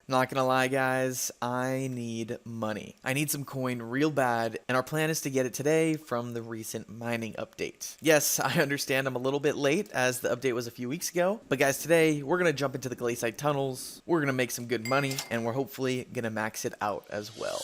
Not gonna lie, guys, I need money. I need some coin real bad, and our plan is to get it today from the recent mining update. Yes, I understand I'm a little bit late as the update was a few weeks ago, but guys, today we're gonna jump into the Glacite Tunnels, we're gonna make some good money, and we're hopefully gonna max it out as well.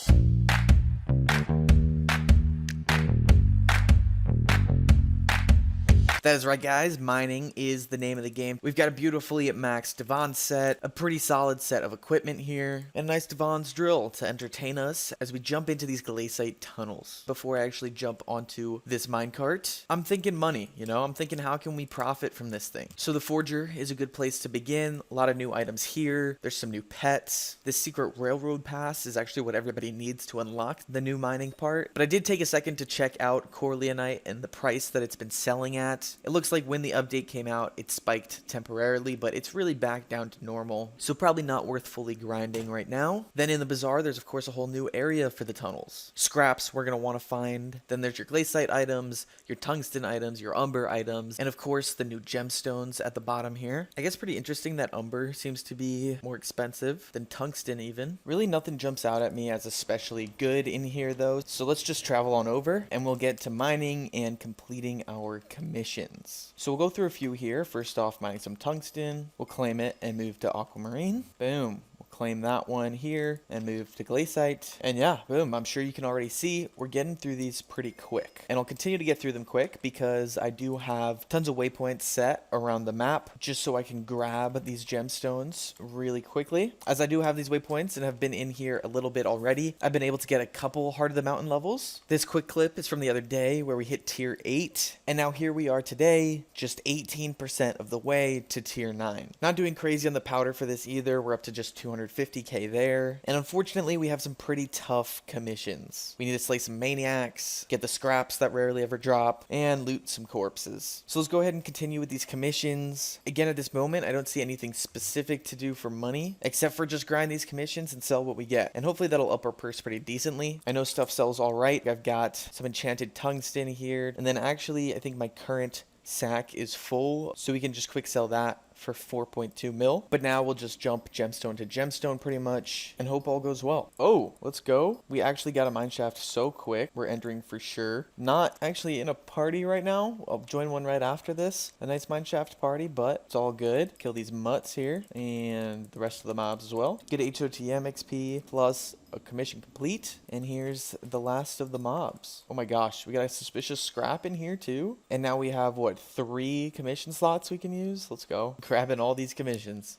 That is right, guys. Mining is the name of the game. We've got a beautifully maxed Devon set, a pretty solid set of equipment here, and a nice Devon's drill to entertain us as we jump into these Glacite tunnels. Before I actually jump onto this minecart, I'm thinking money, I'm thinking how can we profit from this thing? So the Forger is a good place to begin. A lot of new items here. There's some new pets. This secret railroad pass is actually what everybody needs to unlock the new mining part. But I did take a second to check out Corleonite and the price that it's been selling at. It looks like when the update came out, it spiked temporarily, but it's really back down to normal, so probably not worth fully grinding right now. Then in the bazaar, there's of course a whole new area for the tunnels. Scraps we're going to want to find. Then there's your Glacite items, your tungsten items, your umber items, and of course the new gemstones at the bottom here. I guess pretty interesting that umber seems to be more expensive than tungsten even. Really nothing jumps out at me as especially good in here though, so let's just travel on over and we'll get to mining and completing our commission. So we'll go through a few here. First off, mining some tungsten. We'll claim it and move to aquamarine. Boom. We'll claim that one here and move to Glacite. And yeah, boom. I'm sure you can already see we're getting through these pretty quick. And I'll continue to get through them quick because I do have tons of waypoints set around the map just so I can grab these gemstones really quickly. As I do have these waypoints and have been in here a little bit already, I've been able to get a couple Heart of the Mountain levels. This quick clip is from the other day where we hit tier 8. And now here we are today, just 18% of the way to tier 9. Not doing crazy on the powder for this either. We're up to just 250k there. And unfortunately, we have some pretty tough commissions. We need to slay some maniacs, get the scraps that rarely ever drop, and loot some corpses. So let's go ahead and continue with these commissions. Again, at this moment, I don't see anything specific to do for money, except for just grind these commissions and sell what we get. And hopefully that'll up our purse pretty decently. I know stuff sells all right. I've got some enchanted tungsten here. And then actually, I think my current sack is full, so we can just quick sell that for 4.2 mil. But now we'll just jump gemstone to gemstone pretty much and hope all goes well. Oh, let's go. We actually got a mineshaft so quick. We're entering for sure. Not actually in a party right now. I'll join one right after this. A nice mineshaft party, but it's all good. Kill these mutts here and the rest of the mobs as well. Get HOTM XP plus a commission complete. And here's the last of the mobs. Oh my gosh, we got a suspicious scrap in here too. And now we have what, 3 commission slots we can use? Let's go. Grabbing all these commissions.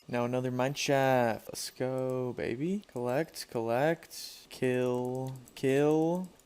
Now another mine shaft. Let's go, baby. Collect, kill,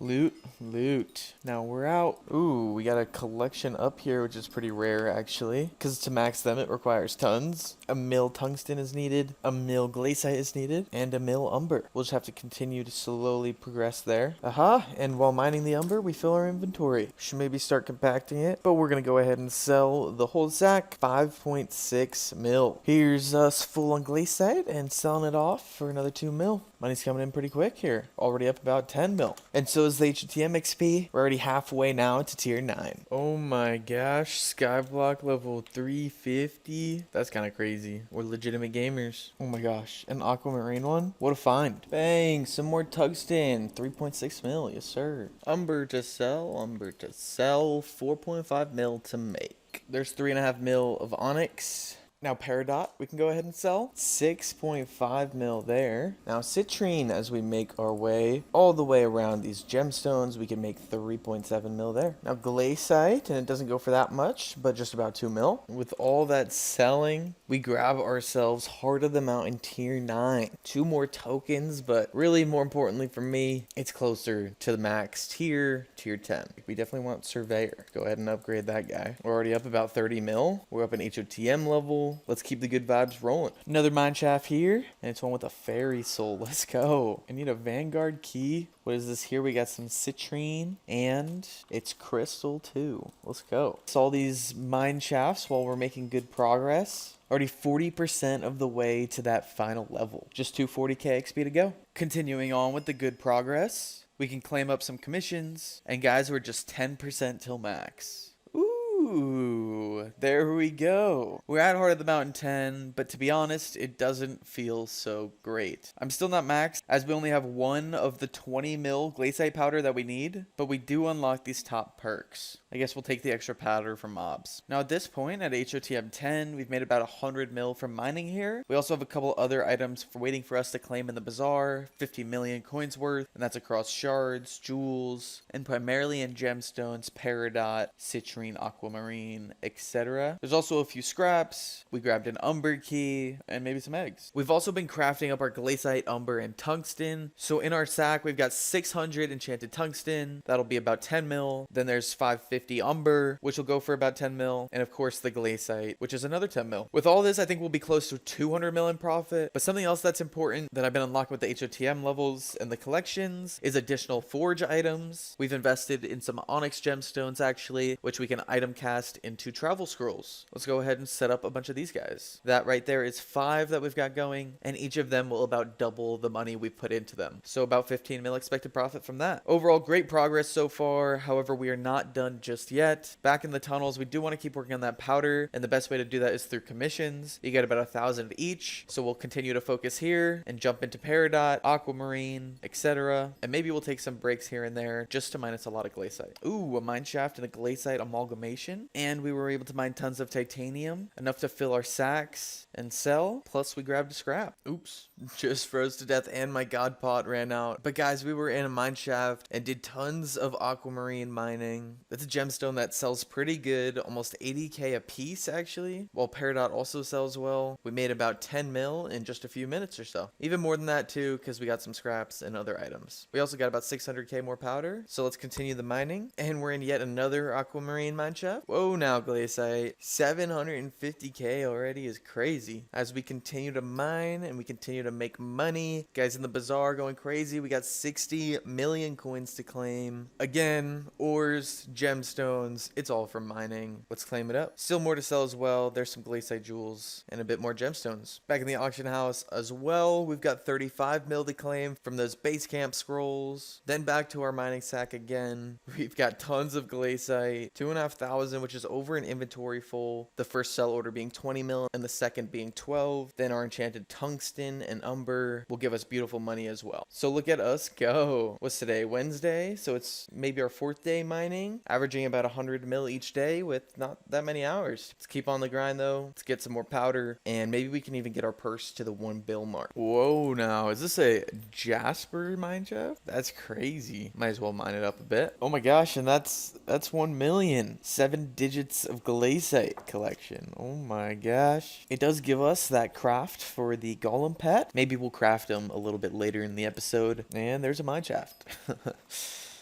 loot. Now we're out. Ooh, we got a collection up here, which is pretty rare actually. Because to max them, it requires tons. A mil tungsten is needed, a mil glacite is needed, and a mil umber. We'll just have to continue to slowly progress there. Aha, and while mining the umber, we fill our inventory. Should maybe start compacting it, but we're gonna go ahead and sell the whole sack, 5.6 mil. Here's us full on glacite and selling it off for another 2 mil. Money's coming in pretty quick here. Already up about 10 mil. And so is the HTM XP. We're already halfway now to tier 9. Oh my gosh. Skyblock level 350. That's kind of crazy. We're legitimate gamers. Oh my gosh. An aquamarine one? What a find. Bang. Some more tungsten. 3.6 mil. Yes, sir. Umber to sell. 4.5 mil to make. There's 3.5 mil of onyx. Now Peridot, we can go ahead and sell. 6.5 mil there. Now citrine, as we make our way all the way around these gemstones, we can make 3.7 mil there. Now glacite, and it doesn't go for that much, but just about 2 mil. With all that selling, we grab ourselves Heart of the Mountain tier 9. 2 more tokens, but really more importantly for me, it's closer to the max tier 10. We definitely want Surveyor. Go ahead and upgrade that guy. We're already up about 30 mil. We're up in HOTM level. Let's keep the good vibes rolling. Another mine shaft here, and it's one with a fairy soul. Let's go. I need a Vanguard key. What is this here? We got some citrine, and it's crystal too. Let's go. It's all these mine shafts while we're making good progress. Already 40% of the way to that final level. Just 240k XP to go. Continuing on with the good progress, we can claim up some commissions, and guys, we're just 10% till max. Ooh. Ooh, there we go. We're at Heart of the Mountain 10, but to be honest, it doesn't feel so great. I'm still not maxed, as we only have one of the 20 mil Glacite powder that we need, but we do unlock these top perks. I guess we'll take the extra powder from mobs. Now at this point, at HOTM 10, we've made about 100 mil from mining here. We also have a couple other items waiting for us to claim in the bazaar, 50 million coins worth, and that's across shards, jewels, and primarily in gemstones, peridot, citrine, aquamarine, etc. There's also a few scraps. We grabbed an umber key and maybe some eggs. We've also been crafting up our glacite, umber, and tungsten. So in our sack, we've got 600 enchanted tungsten. That'll be about 10 mil. Then there's 550 umber, which will go for about 10 mil. And of course the glacite, which is another 10 mil. With all this, I think we'll be close to 200 mil in profit. But something else that's important that I've been unlocking with the HOTM levels and the collections is additional forge items. We've invested in some onyx gemstones actually, which we can item cast into travel scrolls. Let's go ahead and set up a bunch of these guys. That right there is 5 that we've got going, and each of them will about double the money we put into them. So about 15 mil expected profit from that. Overall, great progress so far. However, we are not done just yet. Back in the tunnels, we do want to keep working on that powder, and the best way to do that is through commissions. You get about 1,000 each, so we'll continue to focus here and jump into peridot, aquamarine, etc. And maybe we'll take some breaks here and there just to mine us a lot of glacite. Ooh, a mine shaft and a glacite amalgamation, and we were able to mine tons of titanium, enough to fill our sacks and sell. Plus we grabbed a scrap. Oops, just froze to death and my god pot ran out. But guys, we were in a mine shaft and did tons of aquamarine mining. That's a gemstone that sells pretty good, almost 80k a piece actually, while peridot also sells well. We made about 10 mil in just a few minutes or so. Even more than that too, because we got some scraps and other items. We also got about 600k more powder, so let's continue the mining. And we're in yet another aquamarine mine shaft. Whoa now, glacite. 750k already is crazy. As we continue to mine and we continue to make money. Guys in the bazaar going crazy. We got 60 million coins to claim. Again, ores, gemstones, it's all from mining. Let's claim it up. Still more to sell as well. There's some glacite jewels and a bit more gemstones. Back in the auction house as well, we've got 35 mil to claim from those base camp scrolls. Then back to our mining sack again. We've got tons of glacite, 2,500, which is over an inventory full. The first sell order being 20 mil and the second being 12. Then our enchanted tungsten and umber will give us beautiful money as well. So look at us go. What's today? Wednesday. So it's maybe our 4th day mining, averaging about 100 mil each day with not that many hours. Let's keep on the grind though. Let's get some more powder and maybe we can even get our purse to the 1 bill mark. Whoa now, is this a Jasper mine shaft? That's crazy. Might as well mine it up a bit. Oh my gosh, and that's 1 million. 7 digits of glacite collection. Oh my gosh. It does give us that craft for the golem pet. Maybe we'll craft them a little bit later in the episode. And there's a mine shaft.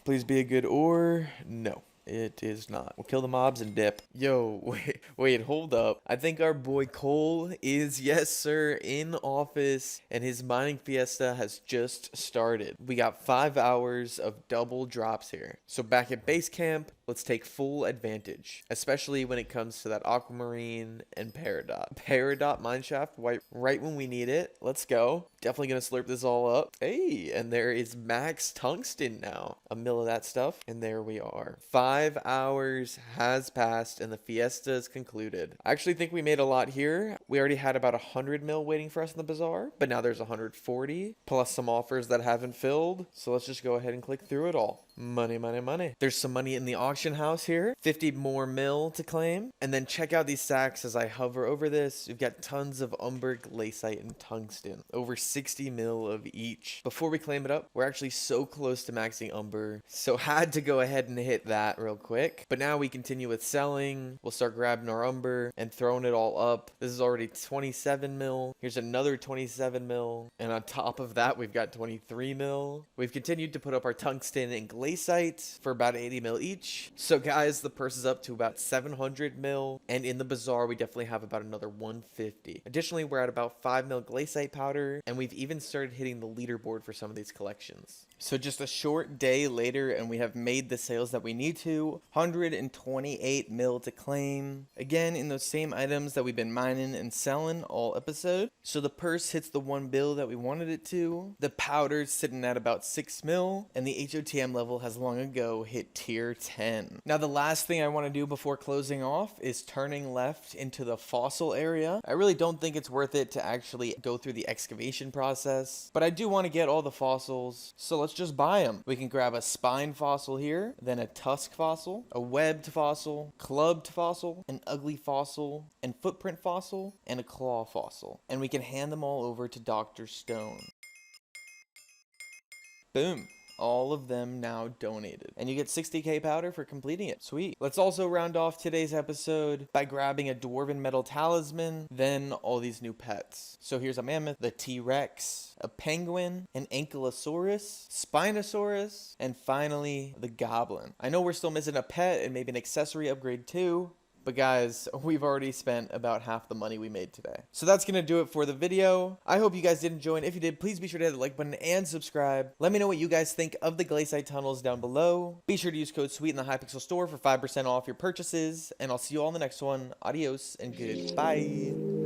Please be a good ore. No. It is not. We'll kill the mobs and dip. Yo, wait, hold up. I think our boy Cole is, yes sir, in office and his mining fiesta has just started. We got 5 hours of double drops here. So back at base camp, let's take full advantage, especially when it comes to that aquamarine and peridot. Peridot mineshaft right when we need it. Let's go. Definitely gonna slurp this all up. Hey, and there is max tungsten now. A mil of that stuff, and there we are. 5 hours has passed and the fiesta is concluded. I actually think we made a lot here. We already had about 100 mil waiting for us in the bazaar, but now there's 140 plus some offers that haven't filled. So let's just go ahead and click through it all. Money, money, money. There's some money in the auction house here. 50 more mil to claim. And then check out these sacks as I hover over this. We've got tons of umber, glacite, and tungsten. Over 60 mil of each. Before we claim it up, we're actually so close to maxing umber. So had to go ahead and hit that real quick. But now we continue with selling. We'll start grabbing our umber and throwing it all up. This is already 27 mil. Here's another 27 mil. And on top of that, we've got 23 mil. We've continued to put up our tungsten and glacite for about 80 mil each. So guys, the purse is up to about 700 mil, and in the bazaar we definitely have about another 150. Additionally, we're at about 5 mil glacite powder, and we've even started hitting the leaderboard for some of these collections. So just a short day later and we have made the sales that we need to. 128 mil to claim. Again, in those same items that we've been mining and been selling all episode. So the purse hits the 1 bill that we wanted it to. The powder's sitting at about 6 mil, and the HOTM level has long ago hit tier 10. Now the last thing I want to do before closing off is turning left into the fossil area. I really don't think it's worth it to actually go through the excavation process, but I do want to get all the fossils, so let's just buy them. We can grab a spine fossil here, then a tusk fossil, a webbed fossil, clubbed fossil, an ugly fossil, and footprint fossil, and a claw fossil. And we can hand them all over to Dr. Stone. Boom. All of them now donated. And you get 60k powder for completing it. Sweet. Let's also round off today's episode by grabbing a dwarven metal talisman, then all these new pets. So here's a mammoth, the T-Rex, a penguin, an ankylosaurus, spinosaurus, and finally the goblin. I know we're still missing a pet and maybe an accessory upgrade too, but guys, we've already spent about half the money we made today. So that's going to do it for the video. I hope you guys did enjoy, and if you did, please be sure to hit the like button and subscribe. Let me know what you guys think of the Glacite Tunnels down below. Be sure to use code SWEET in the Hypixel store for 5% off your purchases, and I'll see you all in the next one. Adios and goodbye.